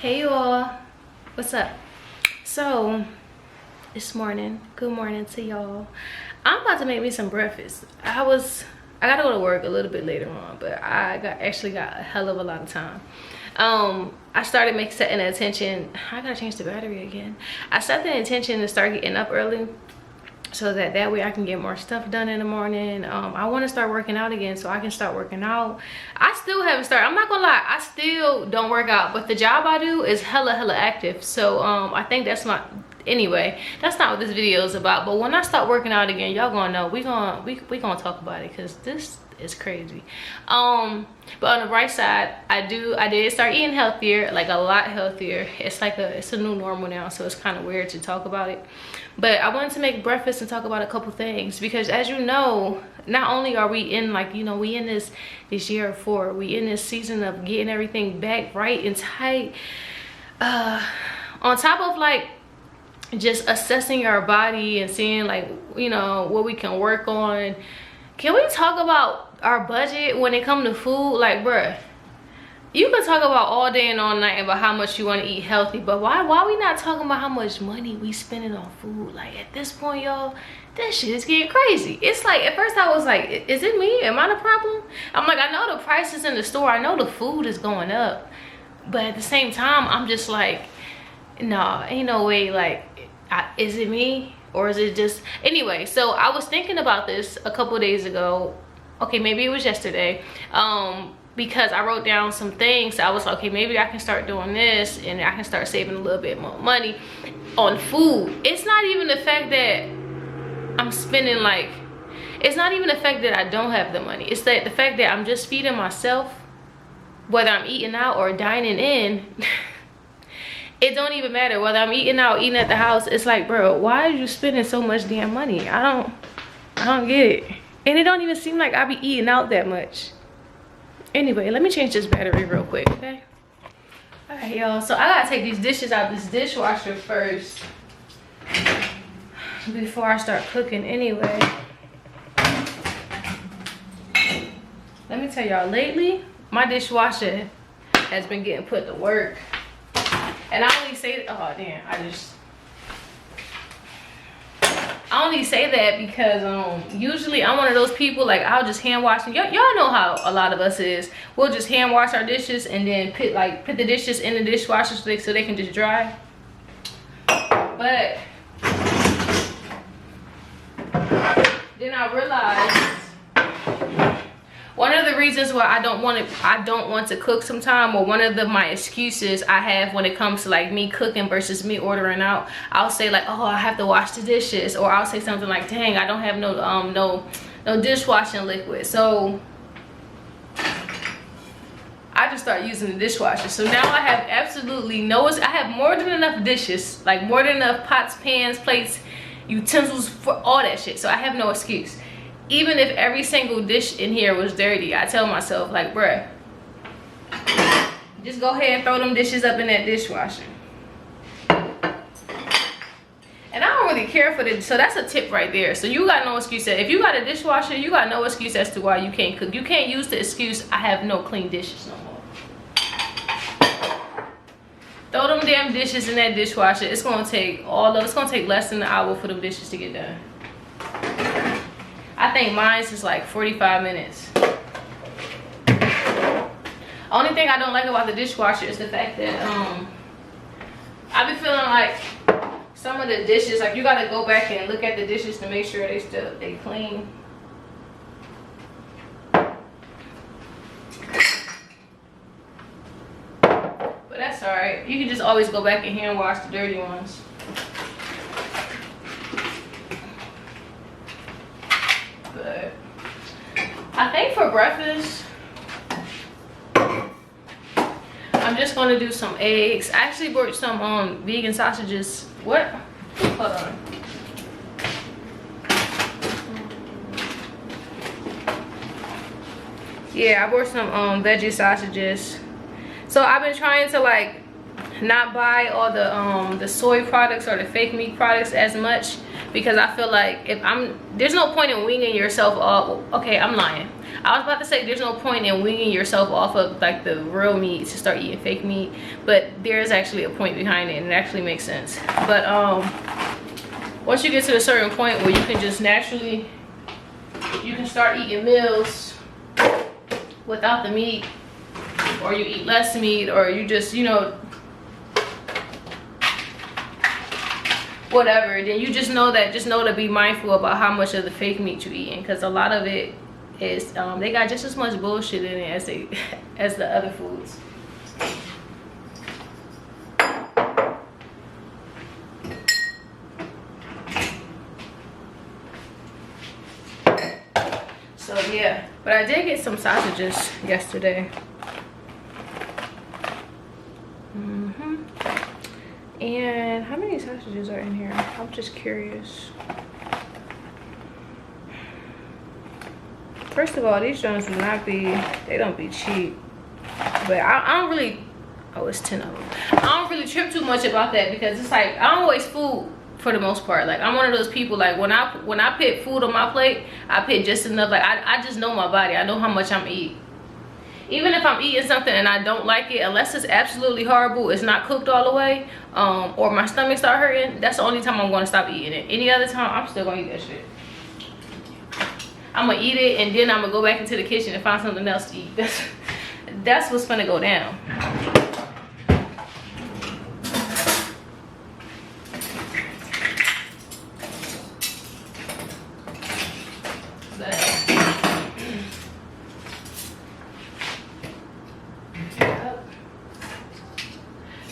Hey you all, what's up? So this morning, good morning to y'all. I'm about to make me some breakfast. I gotta go to work a little bit later on, but I actually got a hell of a lot of time. I started setting the intention. I gotta change the battery again. I set the intention to start getting up early so that way I can get more stuff done in the morning. I want to start working out again so I can start working out. I still haven't started. I'm not gonna lie, I still don't work out, but the job I do is hella active. So I think that's my, anyway, that's not what this video is about. But when I start working out again, y'all gonna know. We gonna talk about it because this is crazy. But on the bright side, I did start eating healthier, like a lot healthier. It's a new normal now, so it's kind of weird to talk about it. But I wanted to make breakfast and talk about a couple things because, as you know, not only are we in, like, you know, we in this year 4, we in this season of getting everything back right and tight, on top of like just assessing our body and seeing, like, you know, what we can work on. Can we talk about our budget when it comes to food? Like, bruh, you can talk about all day and all night about how much you want to eat healthy, but why we not talking about how much money we spending on food? Like, at this point, y'all, that shit is getting crazy. It's like, at first I was like, is it me? Am I the problem? I'm like, I know the prices in the store, I know the food is going up, but at the same time, I'm just like, no, ain't no way. Like, is it me? Or is it just, anyway? So I was thinking about this a couple days ago. Okay, maybe it was yesterday. Because I wrote down some things. I was like, okay, maybe I can start doing this and I can start saving a little bit more money on food. It's not even the fact that I'm spending, like, it's not even the fact that I don't have the money. It's the fact that I'm just feeding myself, whether I'm eating out or dining in. It don't even matter whether I'm eating out, eating at the house. It's like, bro, why are you spending so much damn money? I don't get it. And it don't even seem like I be eating out that much. Anyway, let me change this battery real quick, okay? All right, y'all. So I gotta take these dishes out this dishwasher first before I start cooking anyway. Let me tell y'all, lately, my dishwasher has been getting put to work. And I only say, oh damn, I only say that because usually I'm one of those people, like, I'll just hand wash. Y'all know how a lot of us is. We'll just hand wash our dishes and then put the dishes in the dishwasher so they can just dry. But then I realized one of the reasons why I don't want to cook sometime, or one of my excuses I have when it comes to, like, me cooking versus me ordering out, I'll say, like, oh, I have to wash the dishes, or I'll say something like, dang, I don't have no dishwashing liquid. So I just start using the dishwasher. So now I have absolutely I have more than enough dishes, like more than enough pots, pans, plates, utensils for all that shit. So I have no excuse. Even if every single dish in here was dirty, I tell myself, like, bruh, just go ahead and throw them dishes up in that dishwasher. And I don't really care for this, so that's a tip right there. So you got no excuse. If you got a dishwasher, you got no excuse as to why you can't cook. You can't use the excuse, I have no clean dishes no more. Throw them damn dishes in that dishwasher. It's gonna take less than an hour for them dishes to get done. I think mine's is like 45 minutes. Only thing I don't like about the dishwasher is the fact that I be feeling like some of the dishes, like, you gotta go back and look at the dishes to make sure they clean. But that's alright. You can just always go back and hand wash the dirty ones. But I think for breakfast, I'm just gonna do some eggs. I actually bought some vegan sausages. What? Hold on. Yeah, I bought some veggie sausages. So I've been trying to, like, not buy all the soy products or the fake meat products as much, because I feel like there's no point in weaning yourself off. Okay, I'm lying. I was about to say there's no point in weaning yourself off of like the real meat to start eating fake meat, but there's actually a point behind it, and it actually makes sense. But once you get to a certain point where you can just naturally, you can start eating meals without the meat, or you eat less meat, or you just, you know, whatever, then you just know to be mindful about how much of the fake meat you're eating, because a lot of it is they got just as much bullshit in it as the other foods. So yeah, but I did get some sausages yesterday. And how many sausages are in here? I'm just curious. First of all, these joints do not be, they don't be cheap. But I don't really, oh, it's 10 of them. I don't really trip too much about that, because it's like, I don't waste food for the most part. Like, I'm one of those people, like, when I put food on my plate, I put just enough. Like, I just know my body. I know how much I'm eating. Even if I'm eating something and I don't like it, unless it's absolutely horrible, it's not cooked all the way, or my stomach start hurting, that's the only time I'm going to stop eating it. Any other time, I'm still going to eat that shit. I'm going to eat it, and then I'm going to go back into the kitchen and find something else to eat. That's what's going to go down.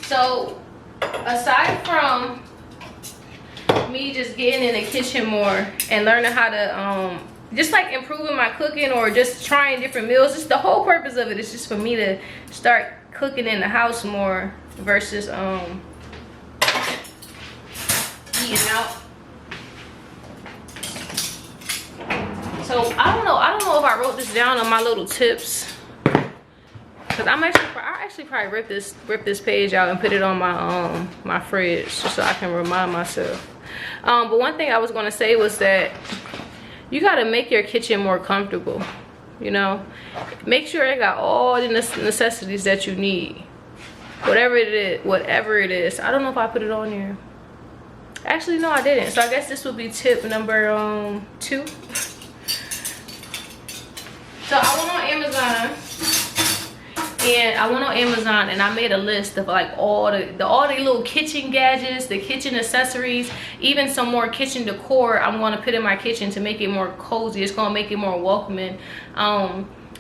So aside from me just getting in the kitchen more and learning how to just like improving my cooking, or just trying different meals, just the whole purpose of it is just for me to start cooking in the house more versus eating out. So I don't know if I wrote this down on my little tips, because I actually probably rip this page out and put it on my my fridge just so I can remind myself. But one thing I was gonna say was that you gotta make your kitchen more comfortable. You know, make sure it got all the necessities that you need. Whatever it is. I don't know if I put it on here. Actually, no, I didn't. So I guess this would be tip number 2. So I went on Amazon and I made a list of like all the little kitchen gadgets, the kitchen accessories, even some more kitchen decor I'm going to put in my kitchen to make it more cozy. It's going to make it more welcoming.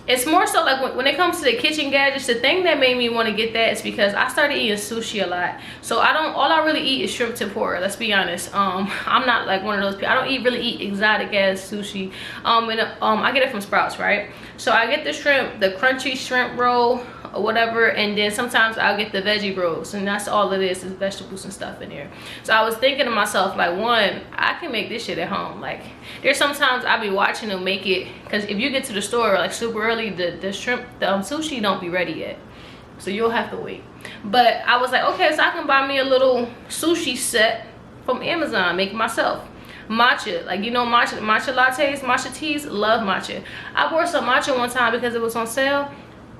It's more so like when it comes to the kitchen gadgets, the thing that made me want to get that is because I started eating sushi a lot. So all I really eat is shrimp tempura, let's be honest. I'm not like one of those people. I don't really eat exotic ass sushi. I get it from Sprouts, right? So I get the crunchy shrimp roll or whatever, and then sometimes I'll get the veggie rolls, and that's all it is vegetables and stuff in here. So I was thinking to myself, like, one, I can make this shit at home. Like, there's sometimes I'll be watching them make it, because if you get to the store like super early, the shrimp, the sushi don't be ready yet, so you'll have to wait. But I was like, okay, so I can buy me a little sushi set from Amazon, make it myself. Matcha, like, you know, matcha lattes, matcha teas, love matcha. I bought some matcha one time because it was on sale.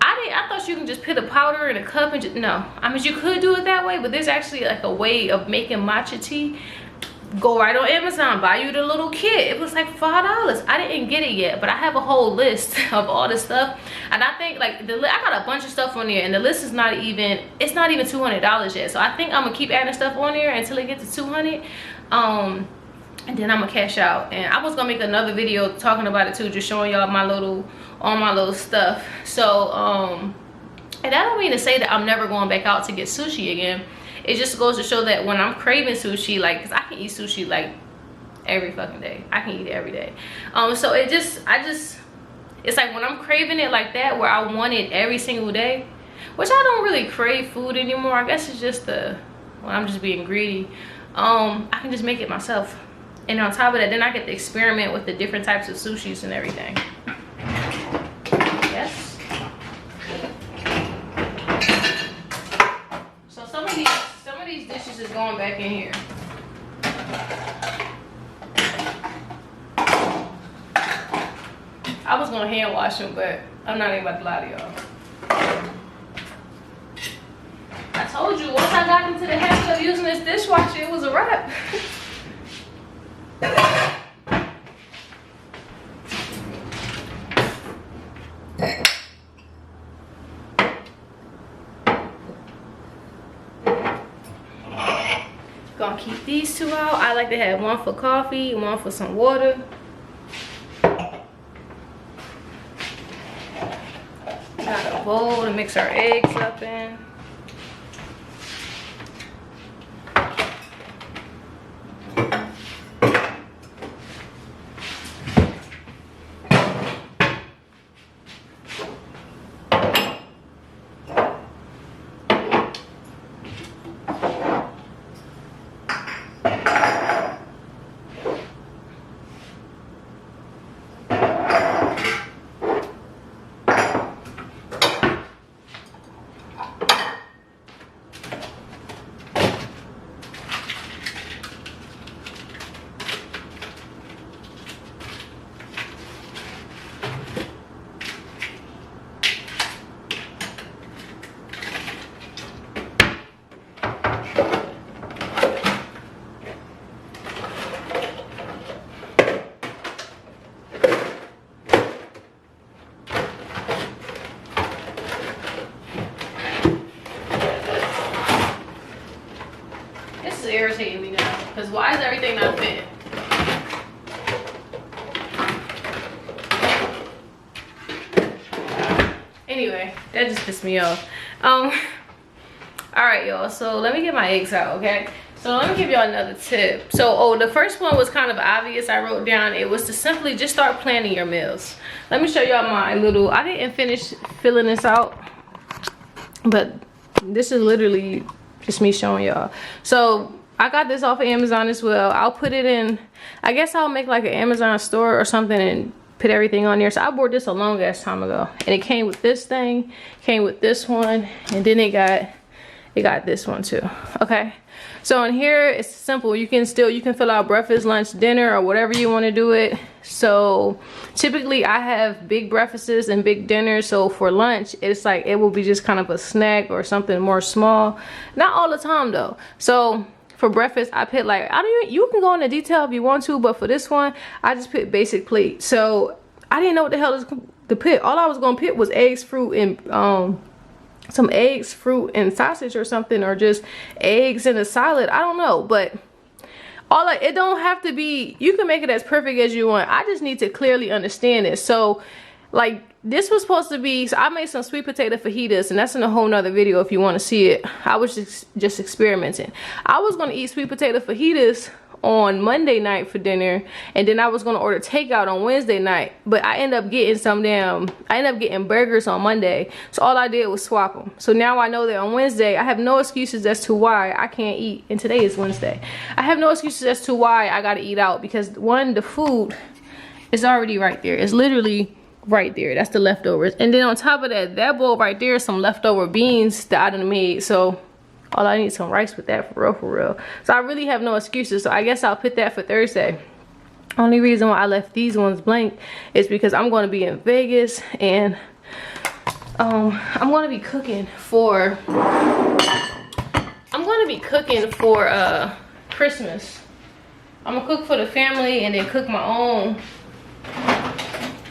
I thought you can just put a powder in a cup and just, no. I mean, you could do it that way, but there's actually like a way of making matcha tea. Go right on Amazon, buy you the little kit. It was like $5. I didn't get it yet, but I have a whole list of all this stuff, and I think like I got a bunch of stuff on there, and the list is not even $200 yet. So I think I'm gonna keep adding stuff on there until it gets to $200. And then I'm gonna cash out. And I was gonna make another video talking about it too, just showing y'all all my little stuff. So and that don't mean to say that I'm never going back out to get sushi again. It just goes to show that when I'm craving sushi, like, because I can eat sushi like every fucking day. I can eat it every day. So it's like when I'm craving it like that, where I want it every single day, which I don't really crave food anymore. I guess it's just when I'm just being greedy. I can just make it myself. And on top of that, then I get to experiment with the different types of sushis and everything. Yes. So some of these dishes is going back in here. was gonna hand wash them, but I'm not even about to lie to y'all. I told you, once I got into the habit of using this dishwasher, it was a wrap. Gonna keep these two out. I like to have one for coffee, one for some water. Got a bowl to mix our eggs up in. Irritating me now, because why is everything not fit? Anyway, that just pissed me off. All right, y'all, so let me get my eggs out, okay? So let me give y'all another tip. So the first one was kind of obvious. I wrote down, it was to simply just start planning your meals. Let me show y'all my little, I didn't finish filling this out, but this is literally just me showing y'all. So I got this off of Amazon as well. I'll put it in, I guess I'll make like an Amazon store or something and put everything on there. So I bought this a long ass time ago, and it came with this thing, came with this one, and then it got this one too. Okay, so in here it's simple. You can fill out breakfast, lunch, dinner, or whatever you want to do it. So typically I have big breakfasts and big dinners. So for lunch, it's like it will be just kind of a snack or something more small. Not all the time though. So for breakfast, I put like, you can go into detail if you want to, but for this one, I just put basic plate. So I didn't know what the hell to put. All I was gonna put was eggs, fruit, and some eggs, fruit, and sausage or something, or just eggs and a salad. I don't know, but it don't have to be, you can make it as perfect as you want. I just need to clearly understand it. So like this was supposed to be, so I made some sweet potato fajitas, and that's in a whole nother video if you want to see it. I was just experimenting. I was going to eat sweet potato fajitas on Monday night for dinner, and then I was going to order takeout on Wednesday night, but I ended up getting burgers on Monday. So all I did was swap them. So now I know that on Wednesday I have no excuses as to why I can't eat, and today is Wednesday. I have no excuses as to why I got to eat out, because one, the food is already right there. It's literally right there. That's the leftovers, and then on top of that, that bowl right there is some leftover beans that I done made. So all I need is some rice with that, for real. So I really have no excuses. So I guess I'll put that for Thursday. Only reason why I left these ones blank is because I'm going to be in Vegas, and I'm going to be cooking for Christmas. I'm gonna cook for the family, and then cook my own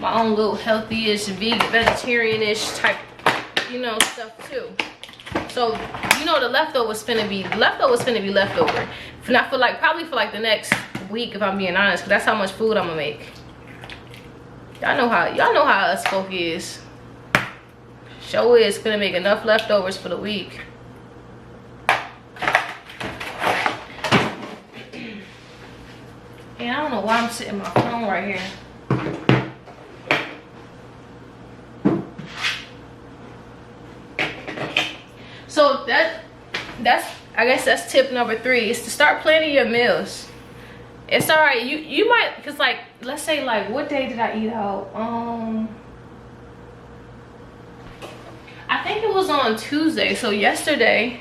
little healthy-ish, vegetarian-ish type, stuff too. So the leftovers finna be leftover. Probably for like the next week, if I'm being honest, because that's how much food I'm gonna make. Y'all know how us folk is. Show is gonna make enough leftovers for the week. And I don't know why I'm sitting my phone right here. So I guess that's tip number 3, is to start planning your meals. It's all right. You might, because like, let's say like, what day did I eat out? I think it was on Tuesday. So yesterday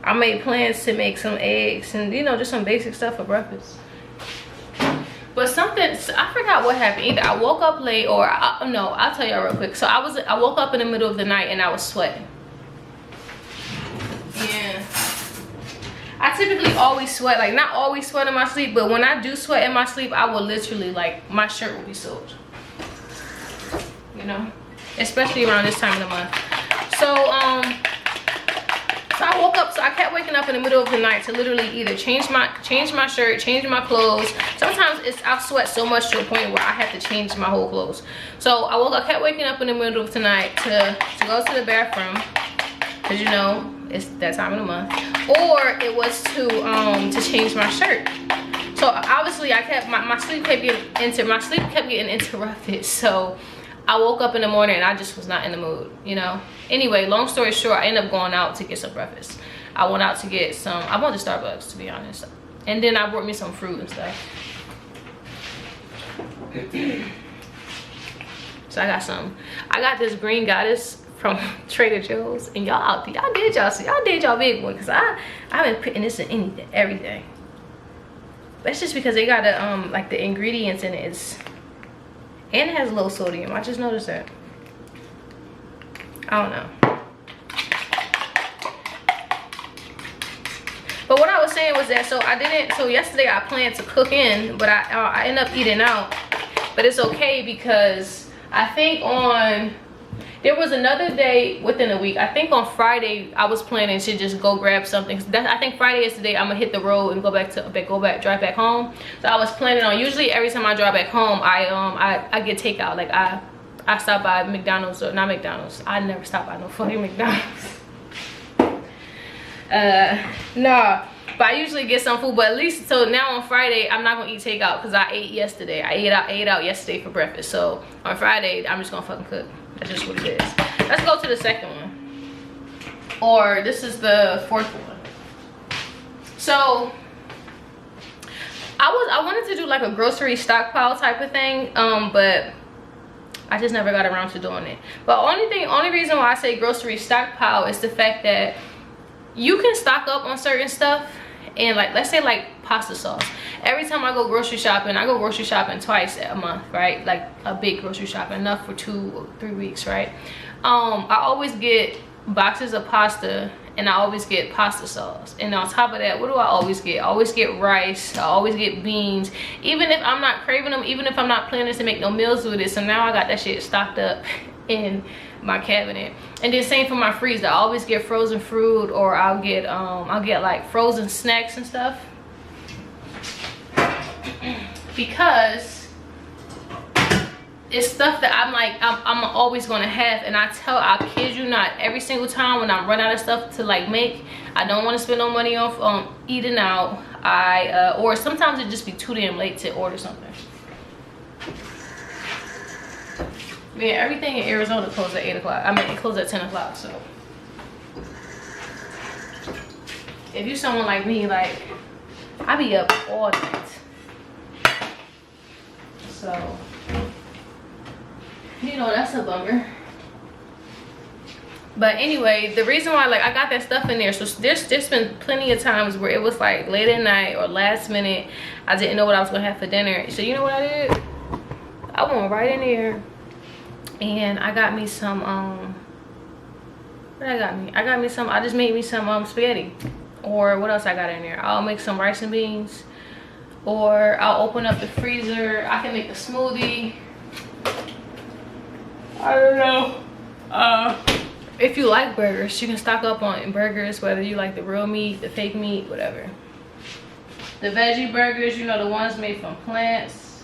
I made plans to make some eggs and just some basic stuff for breakfast. But something, I forgot what happened. Either I woke up late or no, I'll tell y'all real quick. So I woke up in the middle of the night and I was sweating. Yeah. I typically always sweat, like not always sweat in my sleep, but when I do sweat in my sleep, I will literally, like, my shirt will be soaked. You know? Especially around this time of the month. So so I woke up, so I kept waking up in the middle of the night to literally either change my shirt, change my clothes. Sometimes I sweat so much to a point where I have to change my whole clothes. So I kept waking up in the middle of the night to go to the bathroom, because you know it's that time of the month, or it was to change my shirt. So obviously I kept my sleep kept getting interrupted. So I woke up in the morning and I just was not in the mood, you know. Anyway, long story short, I ended up going out to get some breakfast. I went out to get some, I went to Starbucks, to be honest. And then I brought me some fruit and stuff. So I got this green goddess from Trader Joe's, and y'all did y'all big one, because I've been putting this in everything. But it's just because they got like the ingredients in it, and it has low sodium. I just noticed that. I don't know. But what I was saying was that, so yesterday I planned to cook in, but I ended up eating out. But it's okay, because I think there was another day within a week. I think on Friday I was planning to just go grab something. I think Friday is the day I'm gonna hit the road and drive back home. So I was planning on, usually every time I drive back home, I get takeout. Like I stop by McDonald's, or not McDonald's. I never stop by no fucking McDonald's. Nah, but I usually get some food. But at least, so now on Friday I'm not gonna eat takeout, because I ate yesterday. I ate out yesterday for breakfast. So on Friday I'm just gonna fucking cook. That's just what it is. Let's go to the second one. Or this is the fourth one. So I wanted to do like a grocery stockpile type of thing, but I just never got around to doing it. But only reason why I say grocery stockpile is the fact that you can stock up on certain stuff. And like, let's say like pasta sauce. Every time I go grocery shopping twice a month, right? Like a big grocery shopping, enough for 2 or 3 weeks, right? I always get boxes of pasta, and I always get pasta sauce. And on top of that, what do I always get? I always get rice, I always get beans. Even if I'm not craving them, even if I'm not planning to make no meals with it. So now I got that shit stocked up in my cabinet. And then same for my freezer. I always get frozen fruit, or I'll get like frozen snacks and stuff, because it's stuff that I'm always gonna have. And I kid you not, every single time when I run out of stuff to like make, I don't want to spend no money on eating out. Or sometimes it just be too damn late to order something. Yeah, everything in Arizona closes at 8 o'clock. I mean, it closes at 10 o'clock, so. If you're someone like me, like, I be up all night. So, you know, that's a bummer. But anyway, the reason why, like, I got that stuff in there, so there's been plenty of times where it was like late at night or last minute, I didn't know what I was gonna have for dinner. So you know what I did? I went right in there and I got me some I just made me some spaghetti. Or what else I got in there? I'll make some rice and beans, or I'll open up the freezer. I can make a smoothie. I don't know. If you like burgers, you can stock up on burgers, whether you like the real meat, the fake meat, whatever. The veggie burgers, you know, the ones made from plants.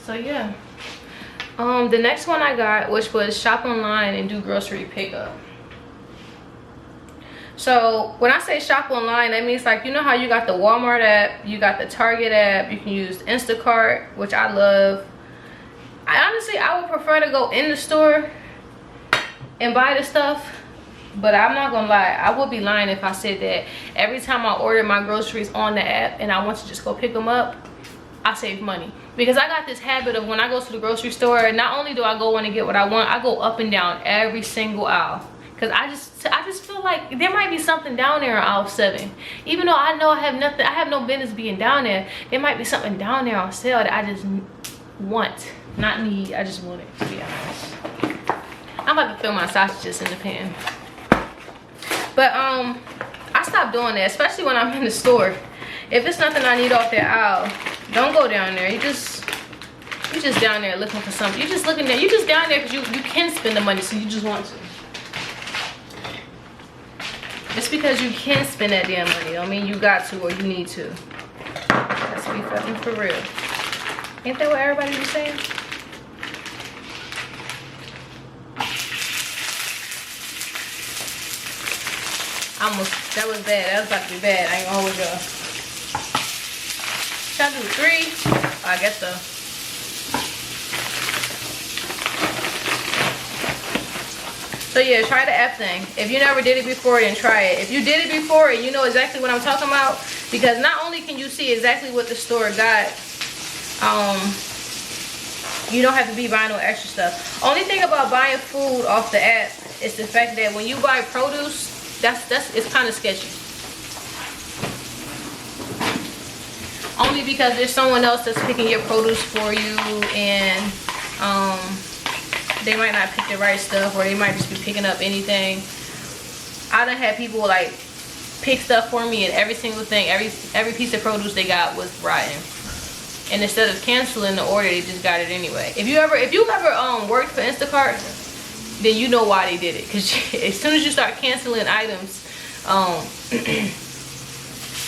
So yeah. The next one I got, which was shop online and do grocery pickup. So when I say shop online, that means, like, you know how you got the Walmart app, you got the Target app, you can use Instacart, which I love. I would prefer to go in the store and buy the stuff, but I'm not gonna lie, I would be lying if I said that every time I order my groceries on the app and I want to just go pick them up, I save money. Because I got this habit of, when I go to the grocery store, not only do I go in and get what I want, I go up and down every single aisle. Because I just feel like there might be something down there on aisle 7. Even though I know I have no business being down there, there might be something down there on sale that I just want. Not need, I just want it, to be honest. I'm about to throw my sausages in the pan. But I stopped doing that, especially when I'm in the store. If it's nothing I need off that aisle, don't go down there. You just down there looking for something. You just down there because you can spend the money, so you just want to. Just because you can spend that damn money don't mean you got to or you need to. Let's be fucking for real. Ain't that what everybody was saying? That was bad. That was about to be bad. I ain't gonna hold y'all. Should I do 3? Oh, I guess so. So yeah, try the F thing. If you never did it before, then try it. If you did it before and you know exactly what I'm talking about, because not only can you see exactly what the store got, you don't have to be buying no extra stuff. Only thing about buying food off the app is the fact that when you buy produce, it's kind of sketchy. Only because there's someone else that's picking your produce for you, and they might not pick the right stuff, or they might just be picking up anything. I done had people like pick stuff for me, and every single thing, every piece of produce they got was rotten. And instead of canceling the order, they just got it anyway. If you ever worked for Instacart, then you know why they did it. Because as soon as you start canceling items,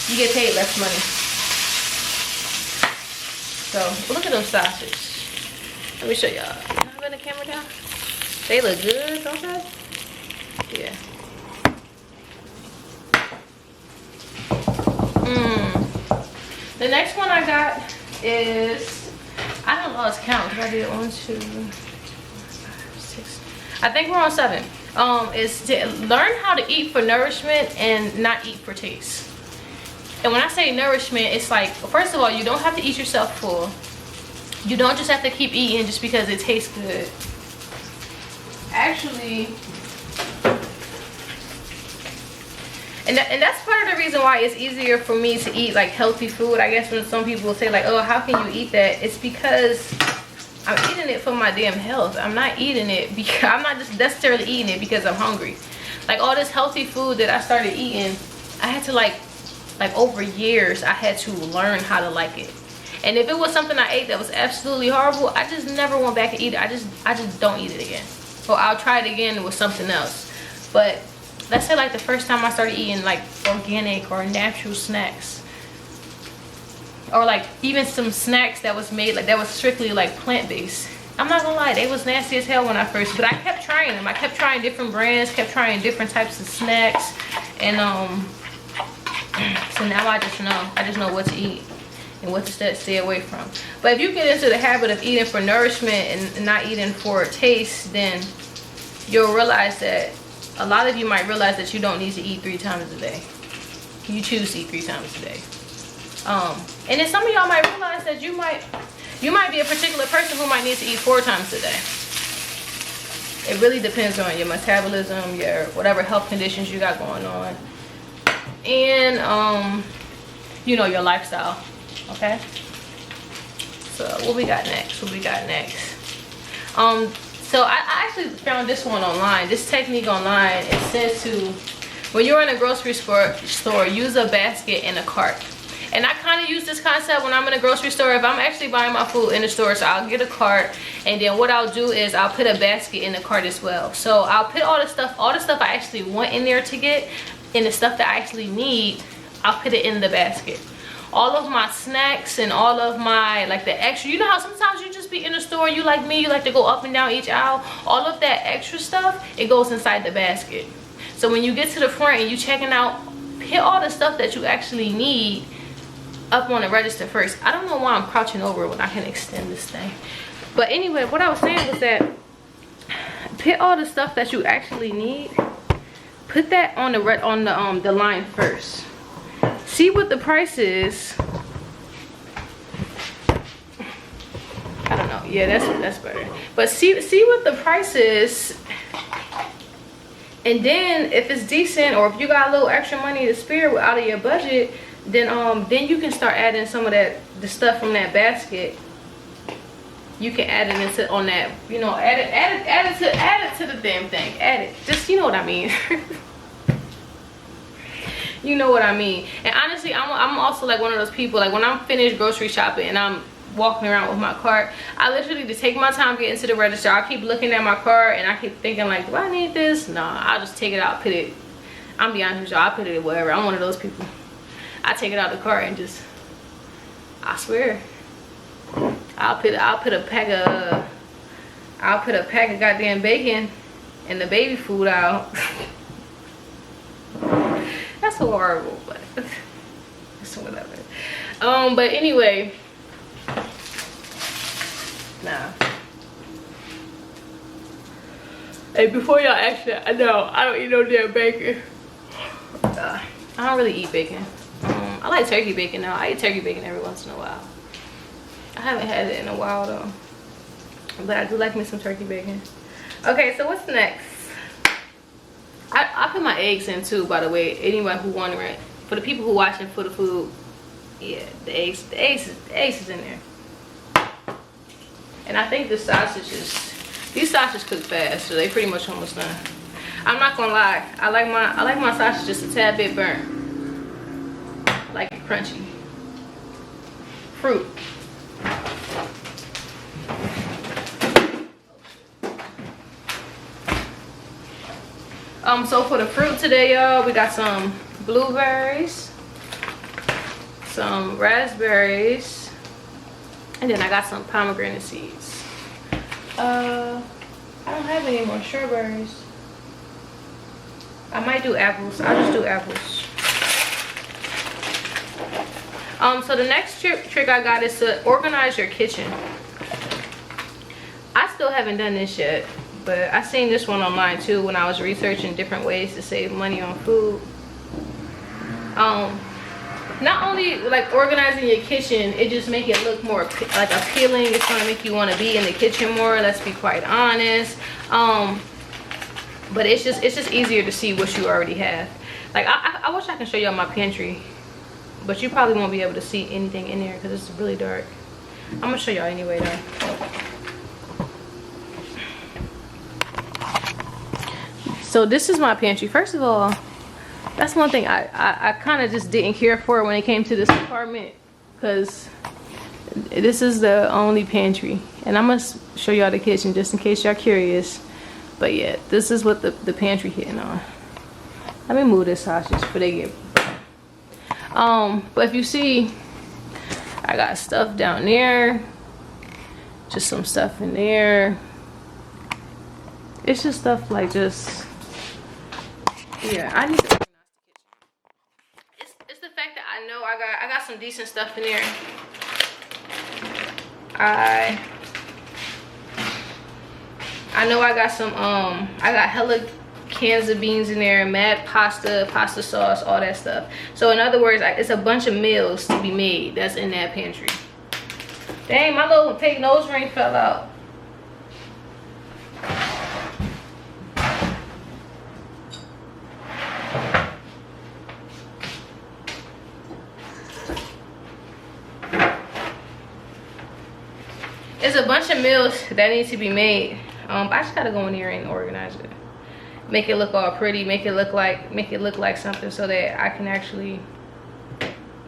you get paid less money. So look at them sausage. Let me show y'all. Can I bring the camera down? They look good, don't they? Yeah. The next one I got is, I don't lost count because I did 1, 2, 5, 6. I think we're on 7. Is to learn how to eat for nourishment and not eat for taste. And when I say nourishment, it's like, first of all, you don't have to eat yourself full. You don't just have to keep eating just because it tastes good. Actually, and that's part of the reason why it's easier for me to eat like healthy food. I guess when some people say like, oh, how can you eat that? It's because I'm eating it for my damn health. I'm not eating it because I'm not just necessarily eating it because I'm hungry. Like all this healthy food that I started eating, I had to like over years, I had to learn how to like it. And if it was something I ate that was absolutely horrible, I just never went back and eat it. I just don't eat it again. Or I'll try it again with something else. But let's say like the first time I started eating like organic or natural snacks, or like even some snacks that was made like that was strictly like plant-based, I'm not gonna lie, they was nasty as hell when I first, but I kept trying them. I kept trying different brands, kept trying different types of snacks, and so now I just know what to eat and what to stay away from. But if you get into the habit of eating for nourishment and not eating for taste, then you'll realize that a lot of you might realize that you don't need to eat 3 times a day. You choose to eat 3 times a day. And then some of y'all might realize that you might be a particular person who might need to eat 4 times a day. It really depends on your metabolism, your whatever health conditions you got going on, and you know, your lifestyle. Okay. So what we got next? So I actually found this one online, this technique online. It says to, when you're in a grocery store, use a basket and a cart. And I kind of use this concept when I'm in a grocery store. If I'm actually buying my food in the store, so I'll get a cart, and then what I'll do is I'll put a basket in the cart as well. So I'll put all the stuff I actually want in there to get, and the stuff that I actually need, I'll put it in the basket. All of my snacks and all of my, like the extra, you know how sometimes you just be in the store, you like me, you like to go up and down each aisle, all of that extra stuff, it goes inside the basket. So when you get to the front and you checking out, put all the stuff that you actually need up on the register first. I don't know why I'm crouching over when I can extend this thing. But anyway, what I was saying was that put all the stuff that you actually need, put that on the line first. See what the price is. I don't know. Yeah, that's better. But see what the price is, And then if it's decent, or if you got a little extra money to spare out of your budget, then you can start adding some of the stuff from that basket. You can add it into on that, you know, add it to the damn thing. Add it. Just, you know what I mean. You know what I mean. And honestly, I'm also like one of those people, like when I'm finished grocery shopping and I'm walking around with my cart, I literally just take my time getting to the register. I keep looking at my cart and I keep thinking like, do I need this? Nah, I'll just take it out, put it, I'm be honest with y'all, I put it wherever. I'm one of those people. I take it out the cart and just, I swear, I'll put a pack of goddamn bacon and the baby food out. That's so horrible, but it's whatever. But anyway, nah. Hey, before y'all actually, I don't eat no damn bacon. I don't really eat bacon. I like turkey bacon now. I eat turkey bacon every once in a while. I haven't had it in a while though, but I do like me some turkey bacon. Okay, so what's next? I put my eggs in too, by the way. Anybody who wondering, for the people who watching for the food, yeah, the eggs is in there. And I think these sausages cook fast, so they pretty much almost done. I'm not gonna lie, I like my sausages a tad bit burnt. I like it crunchy. Fruit. So for the fruit today, y'all, we got some blueberries, some raspberries, and then I got some pomegranate seeds. I don't have any more strawberries. I might do apples. I'll just do apples. So the next trick I got is to organize your kitchen. I still haven't done this yet, but I seen this one online too when I was researching different ways to save money on food. Not only like organizing your kitchen, it just make it look more like appealing. It's gonna make you want to be in the kitchen more, let's be quite honest. But it's just easier to see what you already have. Like I wish I can show y'all my pantry, but you probably won't be able to see anything in there because it's really dark. I'm gonna show y'all anyway though. So this is my pantry. First of all, that's one thing I kind of just didn't care for when it came to this apartment, because this is the only pantry. And I must show y'all the kitchen just in case y'all curious. But yeah, this is what the pantry hitting on. Let me move this sausage before they get. But if you see, I got stuff down there, just some stuff in there. It's just stuff like just, yeah, I need to organize the kitchen. It's the fact that I know I got some decent stuff in there. I know I got some I got hella cans of beans in there, mad pasta sauce, all that stuff. So in other words, it's a bunch of meals to be made that's in that pantry. Dang, my little fake nose ring fell out. There's a bunch of meals that need to be made. I just gotta go in here and organize it. Make it look all pretty, make it look like something so that I can actually,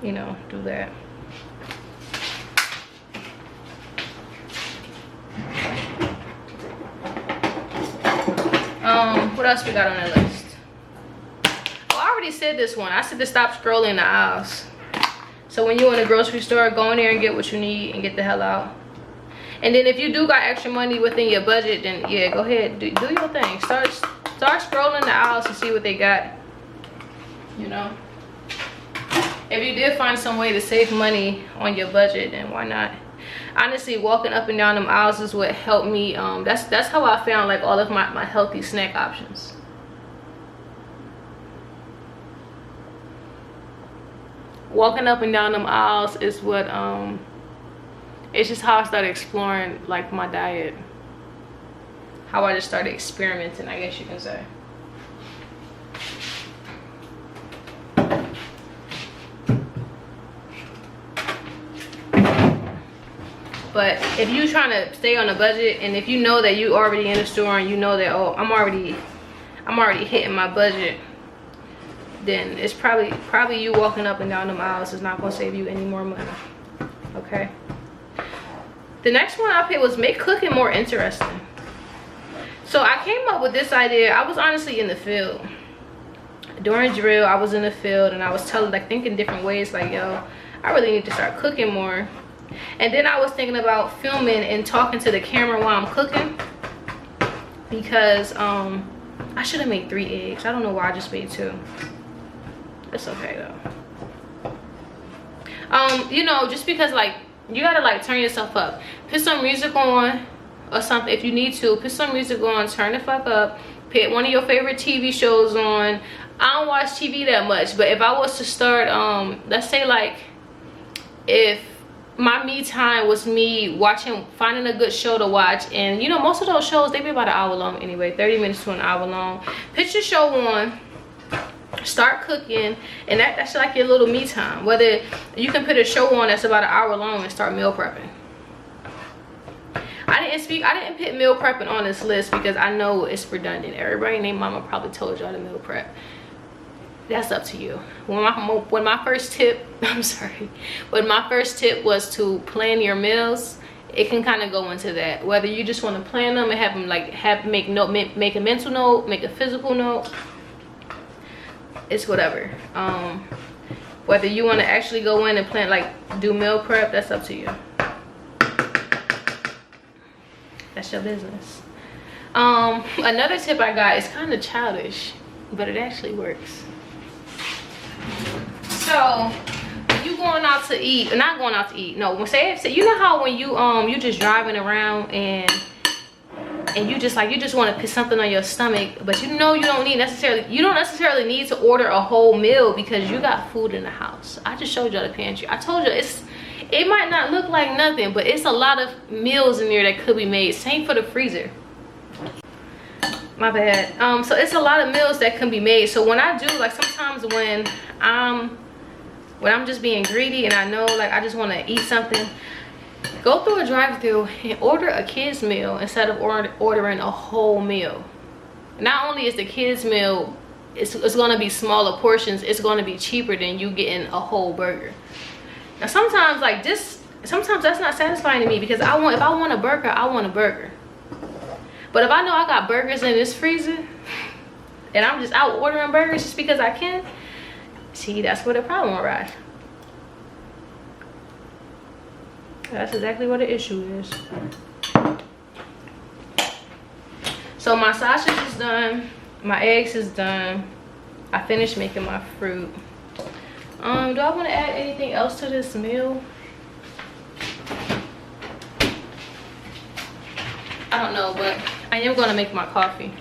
you know, do that. What else we got on that list? Oh, I already said this one. I said to stop scrolling the aisles. So when you're in a grocery store, go in there and get what you need and get the hell out. And then if you do got extra money within your budget, then yeah, go ahead, do your thing. Start scrolling the aisles to see what they got, you know. If you did find some way to save money on your budget, then why not? Honestly, walking up and down them aisles is what helped me. That's how I found like all of my healthy snack options. Walking up and down them aisles is what it's just how I started exploring like my diet. How I just started experimenting, I guess you can say. But if you're trying to stay on a budget, and if you know that you already in the store and you know that, oh, I'm already hitting my budget, then it's probably you walking up and down the aisles is not gonna save you any more money. Okay. The next one I picked was make cooking more interesting. So I came up with this idea. I was honestly in the field during drill. I was in the field and I was thinking different ways, like, yo, I really need to start cooking more. And then I was thinking about filming and talking to the camera while I'm cooking, because I should have made 3 eggs. I don't know why I just made 2. It's okay though. You know, just because, like, you gotta like turn yourself up, put some music on or something. If you need to, put some music on, turn the fuck up, put one of your favorite TV shows on. I don't watch TV that much, but if I was to start, let's say, like, if my me time was me finding a good show to watch, and you know, most of those shows, they be about an hour long anyway, 30 minutes to an hour long. Put your show on, start cooking, and that's like your little me time. Whether you can put a show on that's about an hour long and start meal prepping. I didn't put meal prepping on this list because I know it's redundant. Everybody named mama probably told y'all to meal prep. That's up to you. When my first tip was to plan your meals, it can kind of go into that. Whether you just want to plan them and have them like make a mental note, make a physical note, it's whatever. Whether you want to actually go in and plan, like do meal prep, that's up to you. That's your business. Another tip I got is kind of childish, but it actually works. So when you going out to eat, not going out to eat, no, say you know how when you just driving around and you just want to put something on your stomach, but you know you don't necessarily need to order a whole meal because you got food in the house. I just showed y'all the pantry. I told you it might not look like nothing, but it's a lot of meals in there that could be made. Same for the freezer. My bad. So it's a lot of meals that can be made. So when I do, like, sometimes when I'm just being greedy and I know, like, I just want to eat something, go through a drive-thru and order a kid's meal instead of ordering a whole meal. Not only is the kids meal, it's going to be smaller portions, it's going to be cheaper than you getting a whole burger. Now sometimes, like, sometimes that's not satisfying to me, because if I want a burger, I want a burger. But if I know I got burgers in this freezer and I'm just out ordering burgers just because I can, see, that's where the problem arises. That's exactly what the issue is. So my sausage is done, my eggs is done, I finished making my fruit. Do I want to add anything else to this meal? I don't know, but I am going to make my coffee.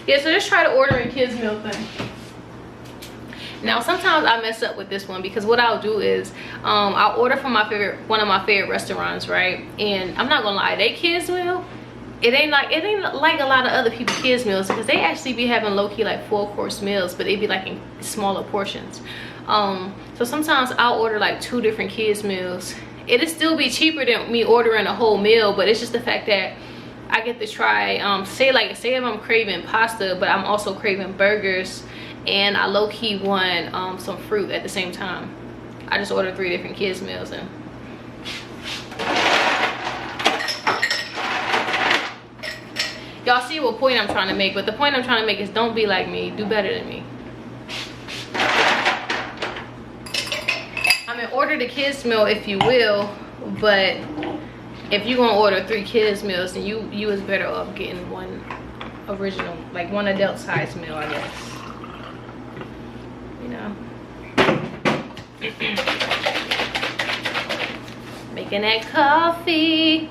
Yeah, so just try to order a kids meal thing. Now sometimes I mess up with this one, because what I'll do is I'll order from one of my favorite restaurants, right? And I'm not gonna lie, they kids meal, it ain't like a lot of other people kids meals, because they actually be having low-key like full-course meals, but they be like in smaller portions. So sometimes I'll order like 2 different kids meals. It'll still be cheaper than me ordering a whole meal, but it's just the fact that I get to try, say if I'm craving pasta, but I'm also craving burgers, and I low-key want some fruit at the same time. I just ordered 3 different kids meals. And y'all see what point I'm trying to make, but the point I'm trying to make is don't be like me, do better than me. I mean, order the kids meal if you will, but if you're gonna order 3 kids meals, then you is better off getting one original, like one adult size meal, I guess. You know, making that coffee.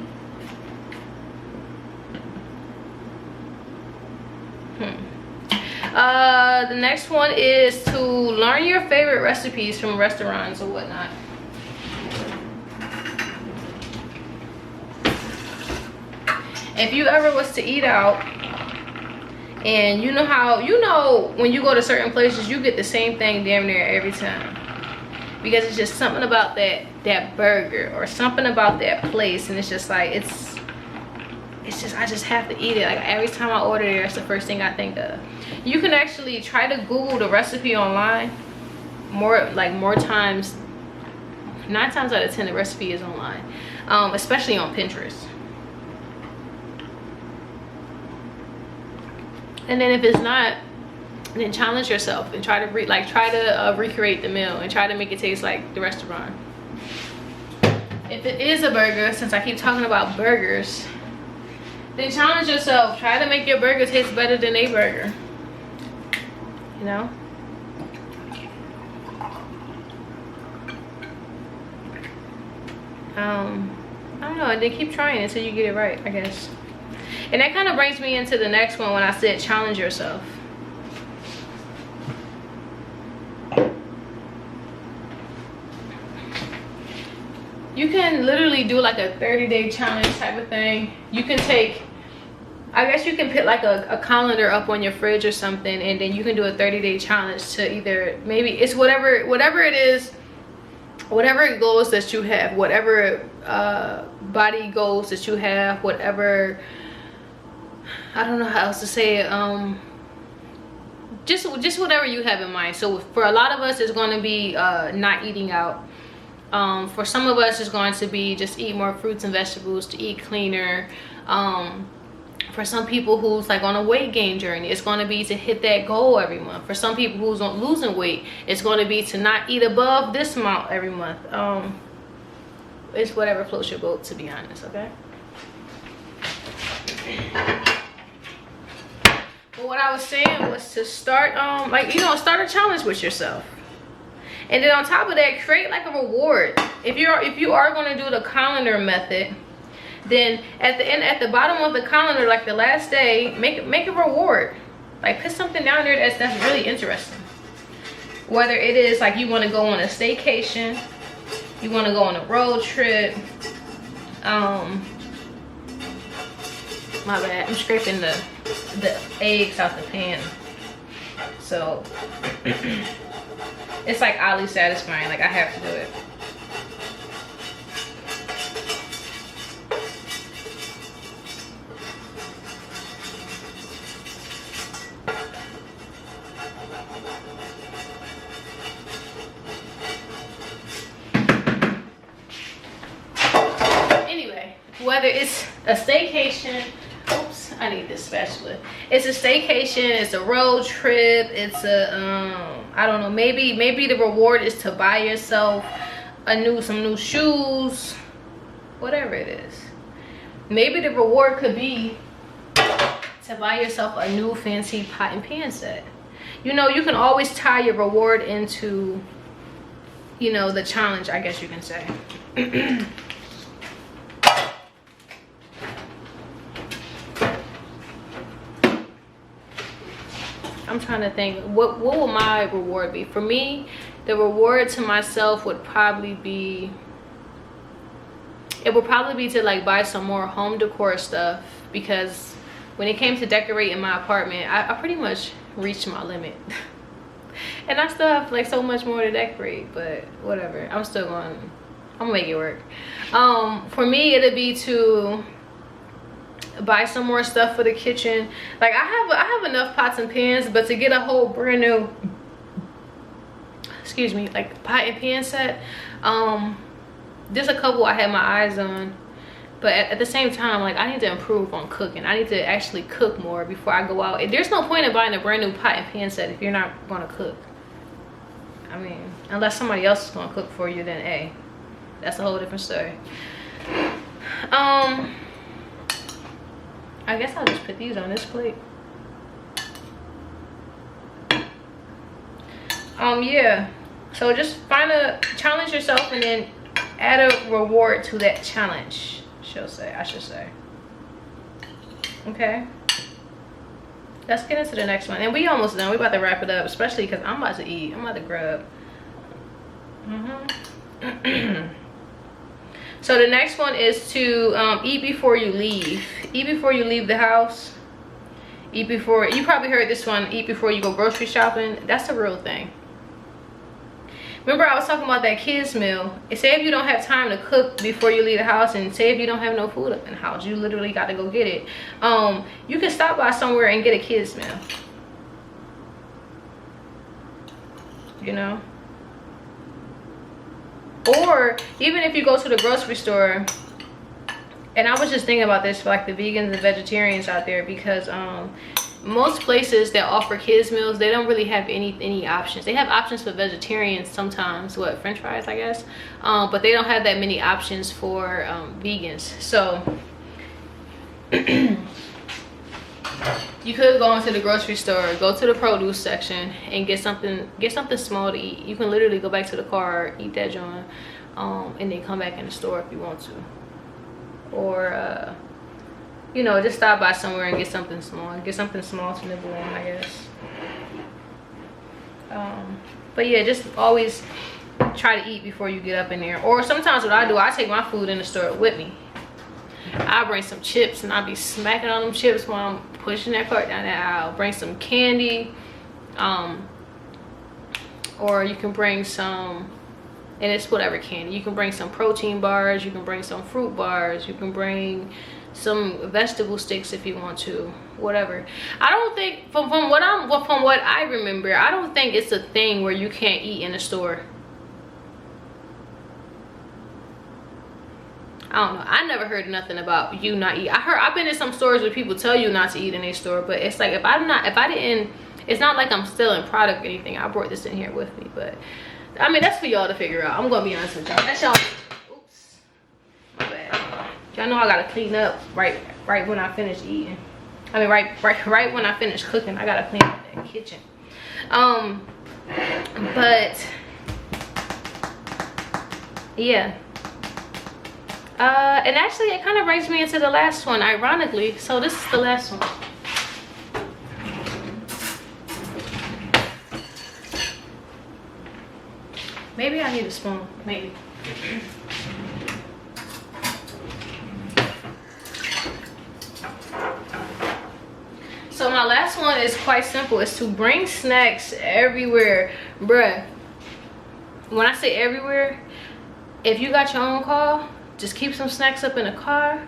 The next one is to learn your favorite recipes from restaurants or whatnot. If you ever was to eat out And you know how, you know, when you go to certain places, you get the same thing damn near every time, because it's just something about that burger or something about that place, and it's just like it's just, I just have to eat it. Like every time I order there, it's the first thing I think of. You can actually try to Google the recipe online more times. 9 times out of 10 the recipe is online, especially on Pinterest. And then if it's not, then challenge yourself and try to recreate the meal and try to make it taste like the restaurant. If it is a burger, since I keep talking about burgers, then challenge yourself. Try to make your burger taste better than a burger. You know? I don't know, and then keep trying until you get it right, I guess. And that kind of brings me into the next one when I said challenge yourself. You can literally do like a 30-day challenge type of thing. You can take, I guess you can put like a calendar up on your fridge or something, and then you can do a 30-day challenge to either, maybe it's whatever it is, whatever goals that you have, whatever body goals that you have, whatever, I don't know how else to say it, just whatever you have in mind. So for a lot of us, it's going to be not eating out. For some of us, it's going to be just eat more fruits and vegetables, to eat cleaner. For some people who's like on a weight gain journey, it's going to be to hit that goal every month. For some people who's on losing weight, it's going to be to not eat above this amount every month. It's whatever floats your boat, to be honest. Okay. But what I was saying was to start, start a challenge with yourself. And then on top of that, create like a reward. If you are going to do the calendar method, then at the bottom of the calendar, like the last day, make a reward. Like put something down there that's really interesting. Whether it is like you want to go on a staycation, you want to go on a road trip. My bad, I'm scraping the eggs out the pan. So it's like oddly satisfying, like I have to do it. Anyway, whether it's a staycation, oops, I need this spatula. It's a staycation, it's a road trip, it's a I don't know, maybe the reward is to buy yourself some new shoes, whatever it is. Maybe the reward could be to buy yourself a new fancy pot and pan set. You know, you can always tie your reward into, you know, the challenge, I guess you can say. I'm trying to think, what will my reward be? For me, the reward to myself would probably be, to like buy some more home decor stuff, because when it came to decorating my apartment, I pretty much reached my limit. And I still have like so much more to decorate, but whatever, I'm gonna make it work. For me, it'd be to buy some more stuff for the kitchen. Like I have enough pots and pans, but to get a whole brand new, excuse me, like pot and pan set, there's a couple I had my eyes on, but at the same time, like I need to improve on cooking. I need to actually cook more before I go out. And there's no point in buying a brand new pot and pan set if you're not going to cook. I mean, unless somebody else is going to cook for you, then that's a whole different story. I guess I'll just put these on this plate. Yeah, so just challenge yourself and then add a reward to that challenge, I should say. Okay, let's get into the next one, and we almost done. We about to wrap it up, especially because I'm about to eat. I'm about to grub. So the next one is to eat before you leave. Eat before you leave the house. Eat before, you probably heard this one, eat before you go grocery shopping. That's a real thing. Remember I was talking about that kids meal. Say if you don't have time to cook before you leave the house, and say if you don't have no food up in the house, you literally got to go get it. You can stop by somewhere and get a kids meal. You know? Or even if you go to the grocery store, and I was just thinking about this for like the vegans and vegetarians out there, because most places that offer kids meals, they don't really have any options. They have options for vegetarians sometimes, what, french fries I guess, but they don't have that many options for vegans. So you could go into the grocery store, go to the produce section, and get something small to eat. You can literally go back to the car, eat that joint, and then come back in the store if you want to. Or you know, just stop by somewhere and get something small to nibble on, I guess. But yeah, just always try to eat before you get up in there. Or sometimes what I do, I take my food in the store with me. I bring some chips and I'll be smacking on them chips while I'm pushing that cart down that aisle. Bring some candy, or you can bring some, and it's whatever candy. You can bring some protein bars, you can bring some fruit bars, you can bring some vegetable sticks if you want to, whatever. I don't think, from what I remember, I don't think it's a thing where you can't eat in the store. I don't know. I never heard nothing about you not eat. I've been in some stores where people tell you not to eat in a store, but it's like if I didn't, it's not like I'm stealing product or anything. I brought this in here with me, but I mean that's for y'all to figure out. I'm gonna be honest with y'all. That's y'all. Oops, my bad. Y'all know I gotta clean up right when I finish eating. I mean right when I finish cooking, I gotta clean up that kitchen. But yeah. And actually it kind of brings me into the last one, ironically. So this is the last one. Maybe I need a spoon, maybe. So my last one is quite simple. It's to bring snacks everywhere. Bruh, when I say everywhere, if you got your own car, just keep some snacks up in the car.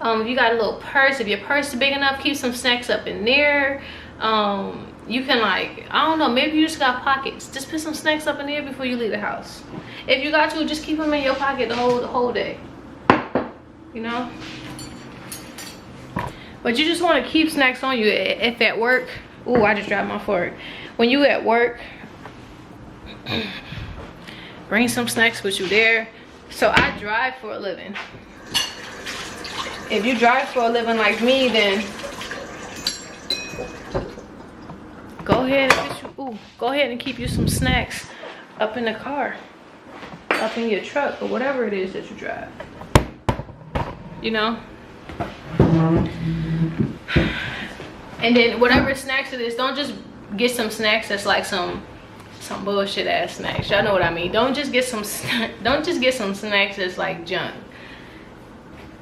If you got a little purse, if your purse is big enough, keep some snacks up in there. You can, like, I don't know, maybe you just got pockets. Just put some snacks up in there before you leave the house. If you got to, just keep them in your pocket the whole day. You know? But you just want to keep snacks on you. If at work, ooh, I just dropped my fork. When you at work, bring some snacks with you there. So I drive for a living. If you drive for a living like me, then go ahead and keep you some snacks up in the car, up in your truck, or whatever it is that you drive. You know? And then whatever snacks it is, don't just get some snacks that's like some bullshit ass snacks. Y'all know what I mean. Don't just get some snacks that's like junk.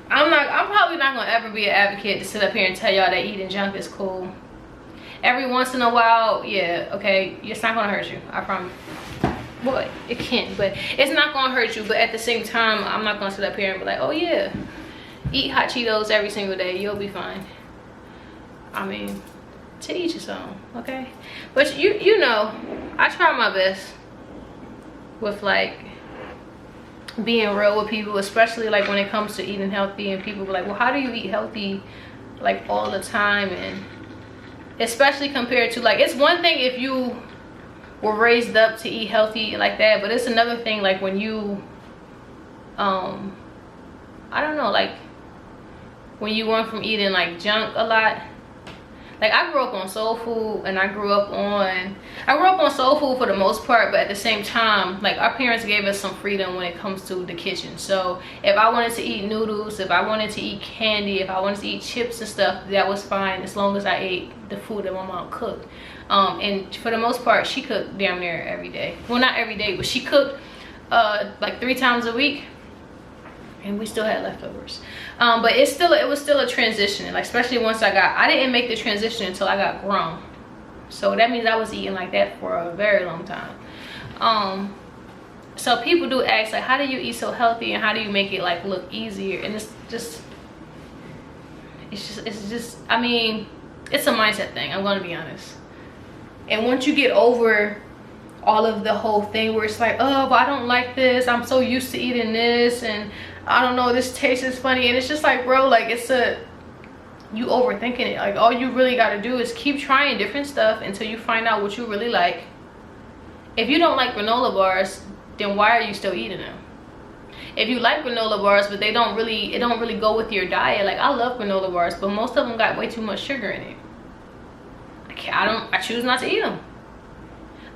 I'm probably not gonna ever be an advocate to sit up here and tell y'all that eating junk is cool. Every once in a while, yeah, okay, it's not gonna hurt you, I promise. Well, it can, but it's not gonna hurt you. But at the same time, I'm not gonna sit up here and be like, oh yeah, eat hot Cheetos every single day, you'll be fine. I mean, to each his own, okay? But you know, I try my best with like being real with people, especially like when it comes to eating healthy, and people be like, well, how do you eat healthy like all the time? And especially compared to, like, it's one thing if you were raised up to eat healthy like that, but it's another thing like when you I don't know, like when you went from eating like junk a lot. Like I grew up on soul food, and I grew up on soul food for the most part, but at the same time, like our parents gave us some freedom when it comes to the kitchen. So if I wanted to eat noodles, if I wanted to eat candy, if I wanted to eat chips and stuff, that was fine as long as I ate the food that my mom cooked. And for the most part, she cooked damn near every day. Well, not every day, but she cooked like 3 times a week. and we still had leftovers. But it was still a transition, like especially once I didn't make the transition until I got grown. So that means I was eating like that for a very long time. So people do ask, like, how do you eat so healthy and how do you make it like look easier? And it's just I mean, it's a mindset thing, I'm gonna be honest. And once you get over all of the whole thing where it's like, oh, but I don't like this, I'm so used to eating this, and I don't know, this taste is funny, and it's just like, bro, like, you overthinking it. Like, all you really got to do is keep trying different stuff until you find out what you really like. If you don't like granola bars, then why are you still eating them? If you like granola bars but it don't really go with your diet, like, I love granola bars, but most of them got way too much sugar in it. I choose not to eat them.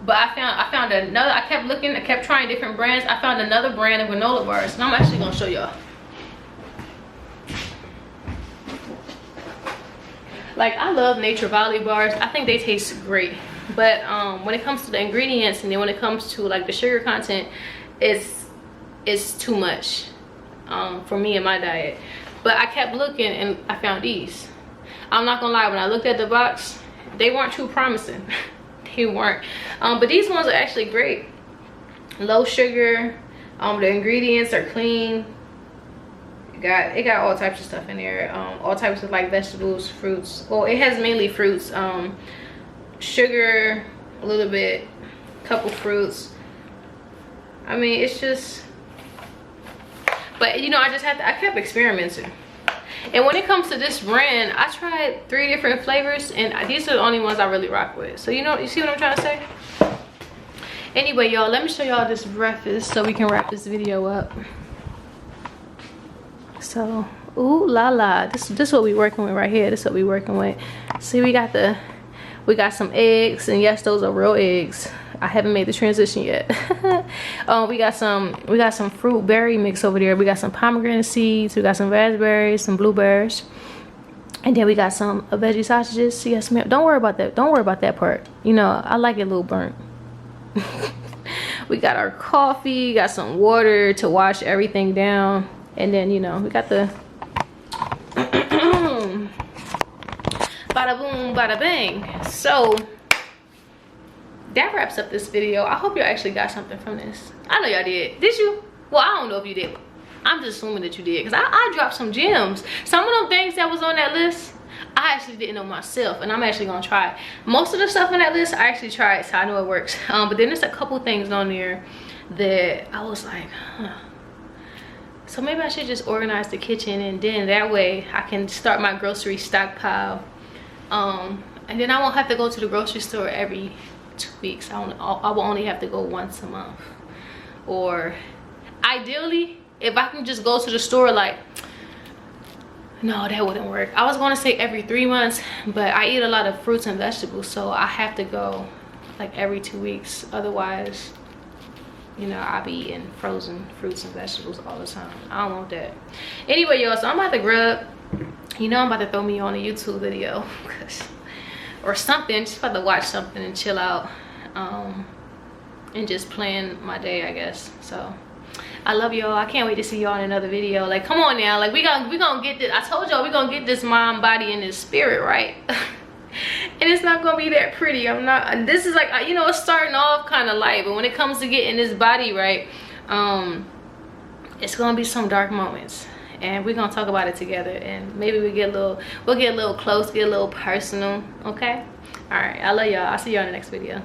But I found another, I kept trying different brands. I found another brand of granola bars, and I'm actually gonna show y'all. Like, I love Nature Valley bars. I think they taste great. But when it comes to the ingredients, and then when it comes to like the sugar content, it's too much for me in my diet. But I kept looking and I found these. I'm not gonna lie, when I looked at the box, they weren't too promising. They weren't. But these ones are actually great. Low sugar. The ingredients are clean. It got all types of stuff in there. All types of like vegetables, fruits. Well, it has mainly fruits. Sugar, a little bit, couple fruits. I mean, it's just, but you know, I kept experimenting. And when it comes to this brand, I tried 3 different flavors, and these are the only ones I really rock with. So, you see what I'm trying to say? Anyway, y'all, let me show y'all this breakfast so we can wrap this video up. So, ooh la la, this is what we working with right here. This is what we working with. See, we got some eggs, and yes, those are real eggs. I haven't made the transition yet. We got some fruit berry mix over there. We got some pomegranate seeds, we got some raspberries, some blueberries, and then we got some veggie sausages. Yes, ma'am. Don't worry about that. Don't worry about that part. You know, I like it a little burnt. We got our coffee, got some water to wash everything down, and then, you know, we got the bada boom, bada bang. So that wraps up this video. I hope you actually got something from this. I know y'all did. Did you? Well, I don't know if you did. I'm just assuming that you did, because I dropped some gems. Some of them things that was on that list, I actually didn't know myself, and I'm actually gonna try. Most of the stuff on that list, I actually tried, so I know it works. But then there's a couple things on there that I was like, huh. So maybe I should just organize the kitchen, and then that way I can start my grocery stockpile. And then I won't have to go to the grocery store every 2 weeks. I will only have to go once a month. Or ideally, if I can just go to the store, like, no, that wouldn't work. I was going to say every 3 months, but I eat a lot of fruits and vegetables, so I have to go like every 2 weeks. Otherwise, you know, I'll be eating frozen fruits and vegetables all the time. I don't want that. Anyway, y'all, so I'm about to grub. You know, I'm about to throw me on a YouTube video or something. Just about to watch something and chill out, and just plan my day, I guess. So I love y'all. I can't wait to see y'all in another video. Like, come on now, like we gonna get this. I told y'all we gonna get this mind, body, and this spirit right. And it's not gonna be that pretty. This is like, you know, it's starting off kind of light, but when it comes to getting this body right, it's gonna be some dark moments, and we're gonna talk about it together, and maybe we'll get a little close, get a little personal. Okay, all right, I love y'all. I'll see y'all in the next video.